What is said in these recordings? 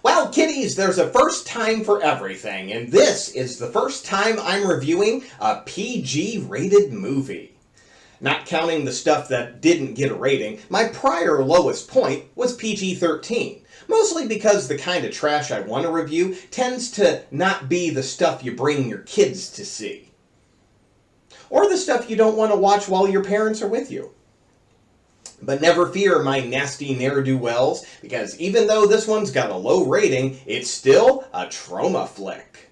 Well, kiddies, there's a first time for everything, and this is the first time I'm reviewing a PG-rated movie. Not counting the stuff that didn't get a rating, my prior lowest point was PG-13, mostly because the kind of trash I want to review tends to not be the stuff you bring your kids to see. Or the stuff you don't want to watch while your parents are with you. But never fear, my nasty ne'er-do-wells, because even though this one's got a low rating, it's still a trauma flick.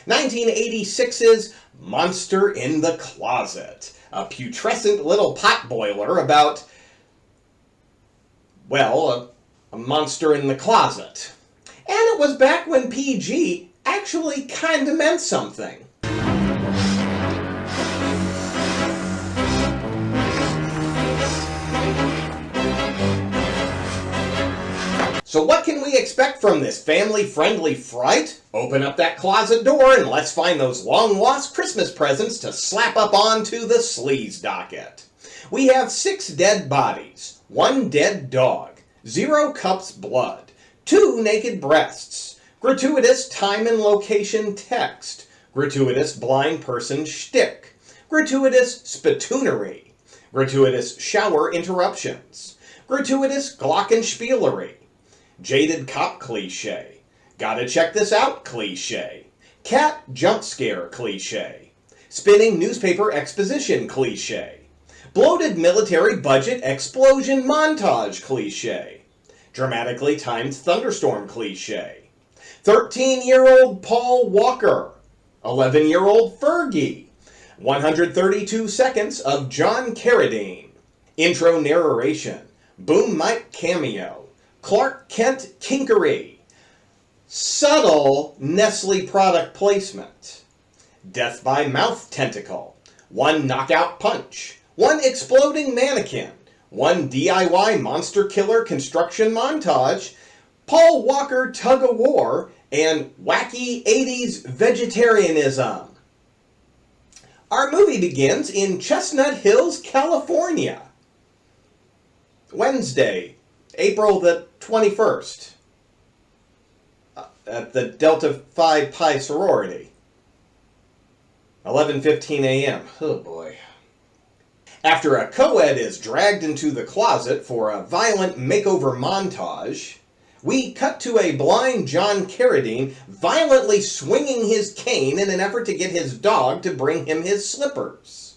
1986's Monster in the Closet, a putrescent little potboiler about, well, a monster in the closet. And it was back when PG actually kinda meant something. So what can we expect from this family-friendly fright? Open up that closet door and let's find those long-lost Christmas presents to slap up onto the sleaze docket. We have 6 dead bodies, 1 dead dog, 0 cups blood, 2 naked breasts, gratuitous time and location text, gratuitous blind person shtick, gratuitous spitoonery, gratuitous shower interruptions, gratuitous glockenspielery, jaded cop cliche, gotta check this out cliche, cat jump scare cliche, spinning newspaper exposition cliche, bloated military budget explosion montage cliche, dramatically timed thunderstorm cliche, 13-year-old Paul Walker, 11-year-old Fergie, 132 seconds of John Carradine, intro narration, boom mic cameo, Clark Kent kinkery, subtle Nestle product placement, death by mouth tentacle, 1 knockout punch, 1 exploding mannequin, 1 DIY monster killer construction montage, Paul Walker tug-of-war, and wacky 80s vegetarianism. Our movie begins in Chestnut Hills, California. Wednesday, April the 21st, at the Delta Phi Pi sorority. 11:15 a.m. Oh boy. After a co-ed is dragged into the closet for a violent makeover montage, we cut to a blind John Carradine violently swinging his cane in an effort to get his dog to bring him his slippers.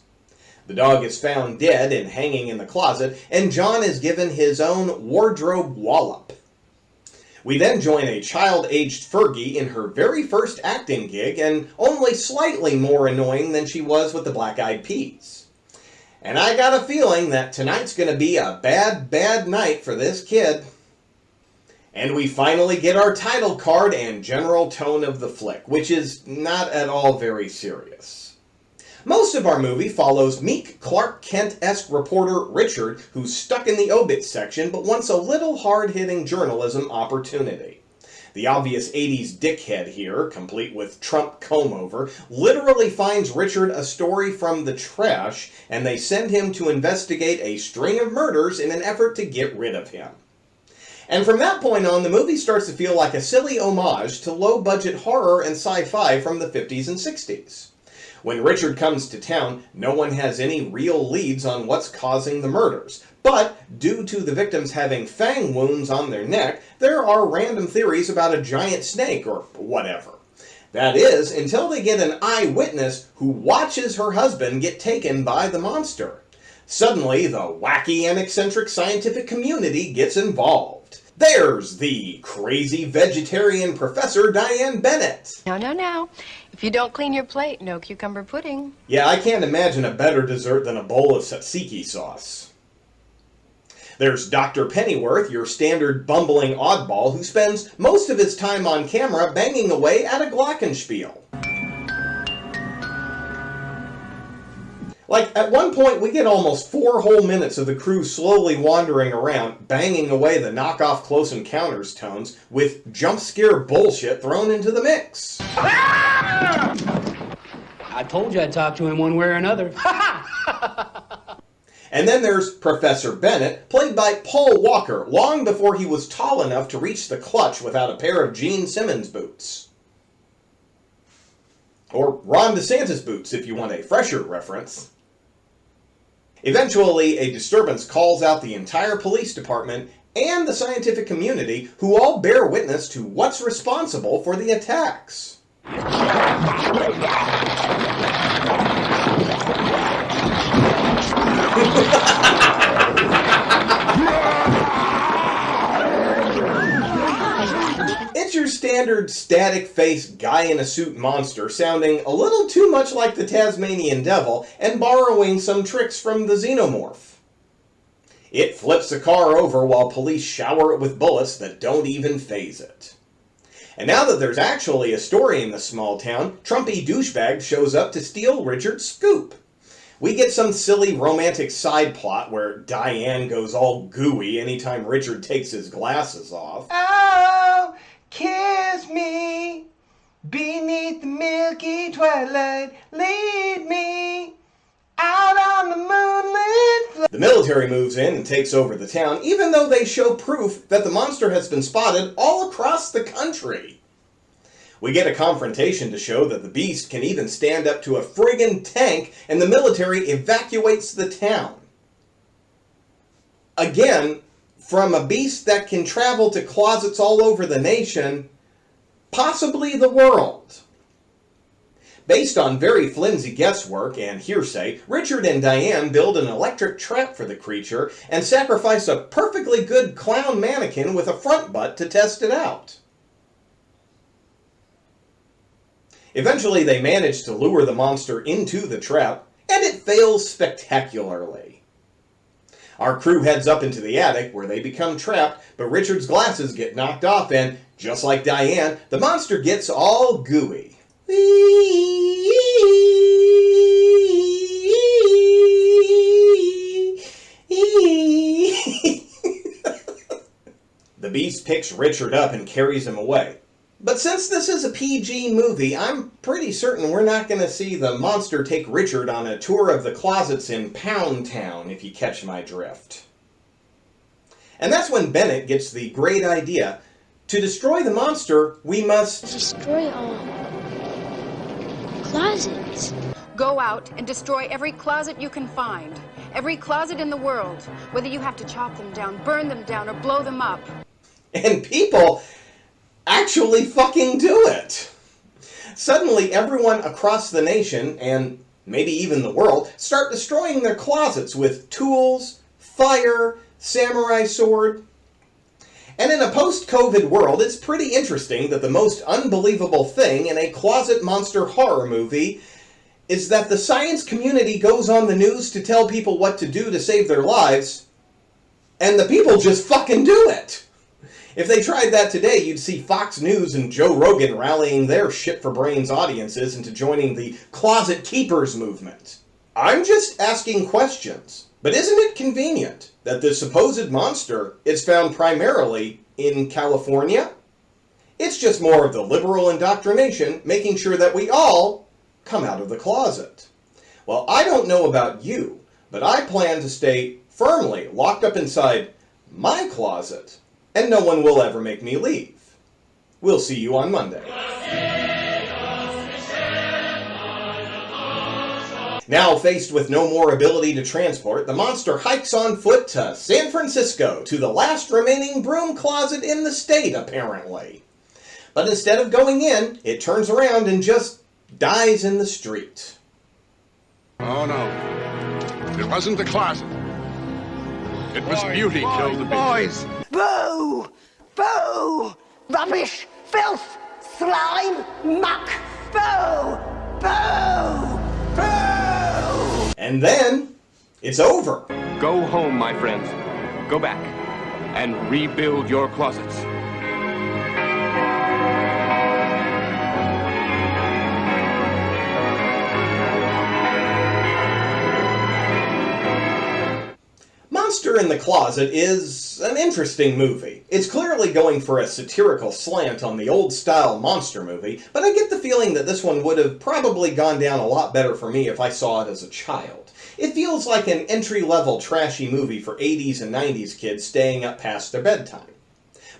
The dog is found dead and hanging in the closet, and John is given his own wardrobe wallop. We then join a child-aged Fergie in her very first acting gig, and only slightly more annoying than she was with the Black Eyed Peas. And I got a feeling that tonight's going to be a bad, bad night for this kid. And we finally get our title card and general tone of the flick, which is not at all very serious. Most of our movie follows meek Clark Kent-esque reporter Richard, who's stuck in the obit section but wants a little hard-hitting journalism opportunity. The obvious 80s dickhead here, complete with Trump comb-over, literally finds Richard a story from the trash, and they send him to investigate a string of murders in an effort to get rid of him. And from that point on, the movie starts to feel like a silly homage to low-budget horror and sci-fi from the 50s and 60s. When Richard comes to town, no one has any real leads on what's causing the murders. But, due to the victims having fang wounds on their neck, there are random theories about a giant snake or whatever. That is, until they get an eyewitness who watches her husband get taken by the monster. Suddenly, the wacky and eccentric scientific community gets involved. There's the crazy vegetarian Professor Diane Bennett. No. If you don't clean your plate, no cucumber pudding. Yeah, I can't imagine a better dessert than a bowl of tzatziki sauce. There's Dr. Pennyworth, your standard bumbling oddball who spends most of his time on camera banging away at a glockenspiel. Like, at one point, we get almost 4 whole minutes of the crew slowly wandering around, banging away the knockoff Close Encounters tones, with jump scare bullshit thrown into the mix. I told you I'd talk to him one way or another. And then there's Professor Bennett, played by Paul Walker, long before he was tall enough to reach the clutch without a pair of Gene Simmons boots. Or Ron DeSantis boots, if you want a fresher reference. Eventually, a disturbance calls out the entire police department and the scientific community, who all bear witness to what's responsible for the attacks. It's your standard static-faced guy-in-a-suit monster sounding a little too much like the Tasmanian Devil and borrowing some tricks from the Xenomorph. It flips a car over while police shower it with bullets that don't even faze it. And now that there's actually a story in this small town, Trumpy douchebag shows up to steal Richard's scoop. We get some silly romantic side plot where Diane goes all gooey anytime Richard takes his glasses off. Oh, kiss me beneath the milky twilight. Lead me out on the moonlit floor. The military moves in and takes over the town, even though they show proof that the monster has been spotted all across the country. We get a confrontation to show that the beast can even stand up to a friggin' tank, and the military evacuates the town. Again, from a beast that can travel to closets all over the nation, possibly the world. Based on very flimsy guesswork and hearsay, Richard and Diane build an electric trap for the creature and sacrifice a perfectly good clown mannequin with a front butt to test it out. Eventually, they manage to lure the monster into the trap, and it fails spectacularly. Our crew heads up into the attic, where they become trapped, but Richard's glasses get knocked off, and, just like Diane, the monster gets all gooey. The beast picks Richard up and carries him away. But since this is a PG movie, I'm pretty certain we're not going to see the monster take Richard on a tour of the closets in Pound Town, if you catch my drift. And that's when Bennett gets the great idea. To destroy the monster, we must destroy all closets. Go out and destroy every closet you can find. Every closet in the world. Whether you have to chop them down, burn them down, or blow them up. And people actually fucking do it. Suddenly, everyone across the nation, and maybe even the world, start destroying their closets with tools, fire, samurai sword. And in a post-COVID world, it's pretty interesting that the most unbelievable thing in a closet monster horror movie is that the science community goes on the news to tell people what to do to save their lives, and the people just fucking do it. If they tried that today, you'd see Fox News and Joe Rogan rallying their shit-for-brains audiences into joining the Closet Keepers movement. I'm just asking questions. But isn't it convenient that the supposed monster is found primarily in California? It's just more of the liberal indoctrination making sure that we all come out of the closet. Well, I don't know about you, but I plan to stay firmly locked up inside my closet, and no one will ever make me leave. We'll see you on Monday. Now faced with no more ability to transport, the monster hikes on foot to San Francisco, to the last remaining broom closet in the state, apparently. But instead of going in, it turns around and just dies in the street. Oh, no. It wasn't the closet. It was beauty killed the beast. Boys! Boo! Boo! Rubbish! Filth! Slime! Muck! Boo! Boo! Boo! And then, it's over. Go home, my friends. Go back and rebuild your closets. Monster Monster in the Closet is an interesting movie. It's clearly going for a satirical slant on the old-style monster movie, but I get the feeling that this one would have probably gone down a lot better for me if I saw it as a child. It feels like an entry-level trashy movie for 80s and 90s kids staying up past their bedtime.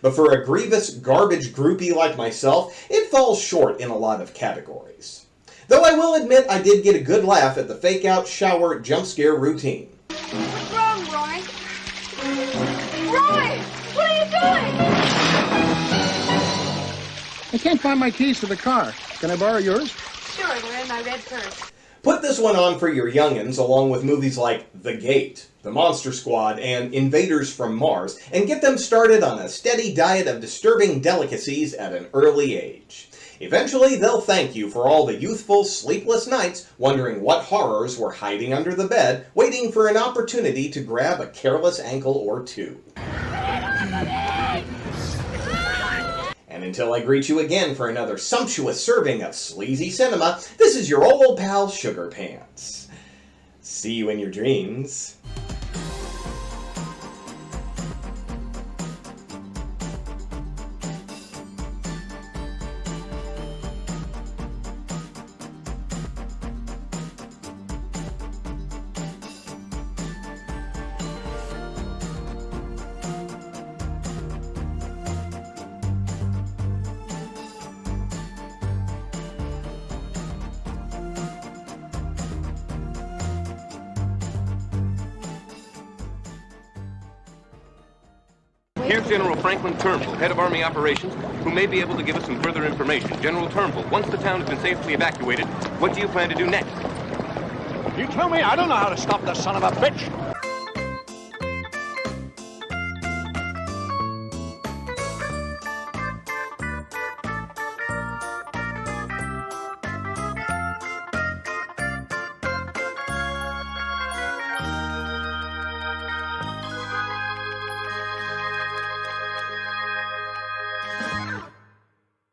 But for a grievous garbage groupie like myself, it falls short in a lot of categories. Though I will admit I did get a good laugh at the fake-out shower jump scare routine. What's wrong, Roy? Roy! What are you doing? I can't find my keys to the car. Can I borrow yours? Sure, they're in my red purse. Put this one on for your youngins along with movies like The Gate, The Monster Squad, and Invaders from Mars, and get them started on a steady diet of disturbing delicacies at an early age. Eventually, they'll thank you for all the youthful, sleepless nights wondering what horrors were hiding under the bed, waiting for an opportunity to grab a careless ankle or two. And until I greet you again for another sumptuous serving of sleazy cinema, this is your old pal Sugar Pants. See you in your dreams. Here's General Franklin Turnbull, head of Army Operations, who may be able to give us some further information. General Turnbull, once the town has been safely evacuated, what do you plan to do next? You tell me, I don't know how to stop the son of a bitch.